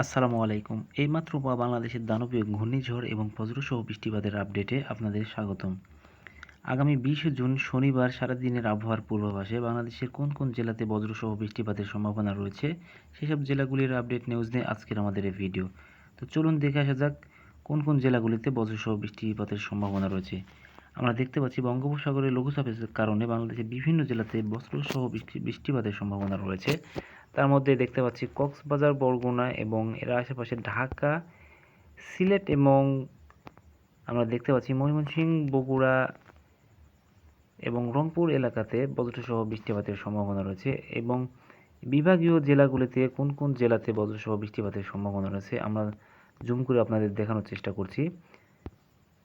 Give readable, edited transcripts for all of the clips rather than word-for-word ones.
আসসালামু আলাইকুম। এইমাত্র বাংলাদেশের দানবীয় ঘূর্ণিঝড় এবং বজ্রসহ বৃষ্টিপাতের আপডেটে আপনাদের স্বাগতম। আগামী 20 জুন শনিবার সারাদিনের আবহাওয়ার পূর্বাভাসে বাংলাদেশের কোন কোন জেলাতে বজ্রসহ বৃষ্টিপাতের সম্ভাবনা রয়েছে সেসব জেলাগুলির আপডেট নিউজ নিয়ে আজকের আমাদের এই ভিডিও। তো চলুন দেখে আসা যাক কোন কোন জেলাগুলিতে বজ্রসহ বৃষ্টিপাতের সম্ভাবনা রয়েছে। আমরা দেখতে পাচ্ছি বঙ্গোপসাগরে লঘুচাপের কারণে বাংলাদেশের বিভিন্ন জেলাতে বজ্রসহ বৃষ্টিপাতের সম্ভাবনা রয়েছে। তার মধ্যে দেখতে পাচ্ছি কক্সবাজার, বরগুনা এবং এর আশেপাশে ঢাকা, সিলেট এবং আমরা দেখতে পাচ্ছি ময়মনসিংহ, বগুড়া এবং রংপুর এলাকাতে বজ্রসহ বৃষ্টিপাতের সম্ভাবনা রয়েছে। এবং বিভাগীয় জেলাগুলিতে কোন কোন জেলাতে বজ্রসহ বৃষ্টিপাতের সম্ভাবনা রয়েছে আমরা জুম করে আপনাদের দেখানোর চেষ্টা করছি।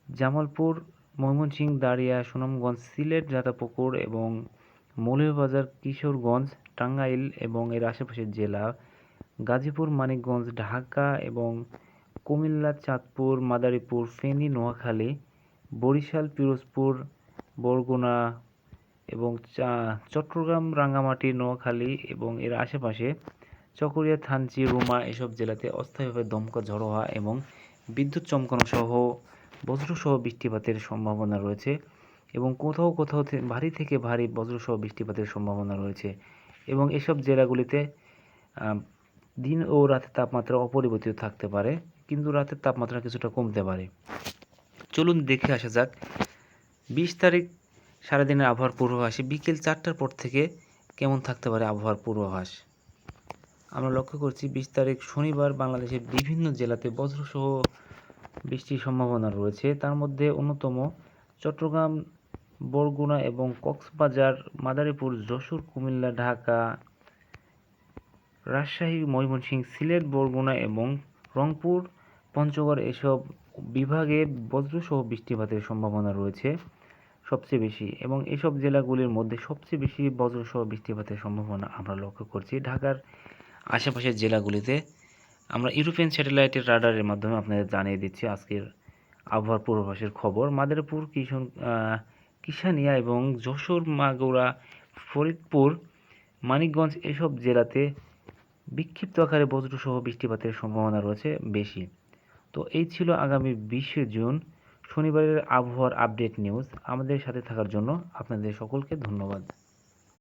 জামালপুর, ময়মনসিংহ, দাড়িয়া, সুনামগঞ্জ, সিলেট, রাতাপুকুর এবং মৌলভীবাজার, কিশোরগঞ্জ, টাঙ্গাইল এবং এর আশেপাশের জেলা, গাজীপুর, মানিকগঞ্জ, ঢাকা এবং কুমিল্লা, চাঁদপুর, মাদারীপুর, ফেনী, নোয়াখালী, বরিশাল, পিরোজপুর, বরগুনা এবং চট্টগ্রাম, রাঙ্গামাটি, নোয়াখালী এবং এর আশেপাশে চকরিয়া, থানচি, রুমা এসব জেলাতে অস্থায়ীভাবে দমকা ঝড়ো হওয়া এবং বিদ্যুৎ চমকানো সহ বজ্রসহ বৃষ্টিপাতের সম্ভাবনা রয়েছে এবং কোথাও কোথাও ভারী থেকে ভারী বজ্রসহ বৃষ্টিপাতের সম্ভাবনা রয়েছে। এবং এসব জেলাগুলিতে দিন ও রাতের তাপমাত্রা অপরিবর্তিত থাকতে পারে, কিন্তু রাতের তাপমাত্রা কিছুটা কমতে পারে। চলুন দেখে আসা যাক 20 তারিখ সারাদিনের আবহাওয়ার পূর্বাভাসে বিকেল 4টার পর থেকে কেমন থাকতে পারে আবহাওয়ার পূর্বাভাস। আমরা লক্ষ্য করছি 20 তারিখ শনিবার বাংলাদেশের বিভিন্ন জেলাতে বজ্রসহ বৃষ্টির সম্ভাবনা রয়েছে। তার মধ্যে অন্যতম চট্টগ্রাম, বরগুনা এবং কক্সবাজার, মাদারীপুর, যশোর, কুমিল্লা, ঢাকা, রাজশাহী, ময়মনসিংহ, সিলেট, বরগুনা এবং রংপুর, পঞ্চগড় এসব বিভাগে বজ্রসহ বৃষ্টিপাতের সম্ভাবনা রয়েছে সবচেয়ে বেশি। এবং এসব জেলাগুলির মধ্যে সবচেয়ে বেশি বজ্রসহ বৃষ্টিপাতের সম্ভাবনা আমরা লক্ষ্য করছি ঢাকার আশেপাশের জেলাগুলিতে। আমরা ইউরোপিয়ান স্যাটেলাইটের রাডারের মাধ্যমে আপনাদের জানিয়ে দিচ্ছি আজকের আবহাওয়ার পূর্বাভাসের খবর। মাদারীপুর, কিশানিয়া এবং যশোর, মাগুরা, ফরিদপুর, মানিকগঞ্জ এসব জেলাতে বিক্ষিপ্ত আকারে বজ্রসহ বৃষ্টিপাতের সম্ভাবনা রয়েছে বেশি। তো এই ছিল আগামী 20 জুন শনিবারের আবহাওয়ার আপডেট নিউজ। আমাদের সাথে থাকার জন্য আপনাদের সকলকে ধন্যবাদ।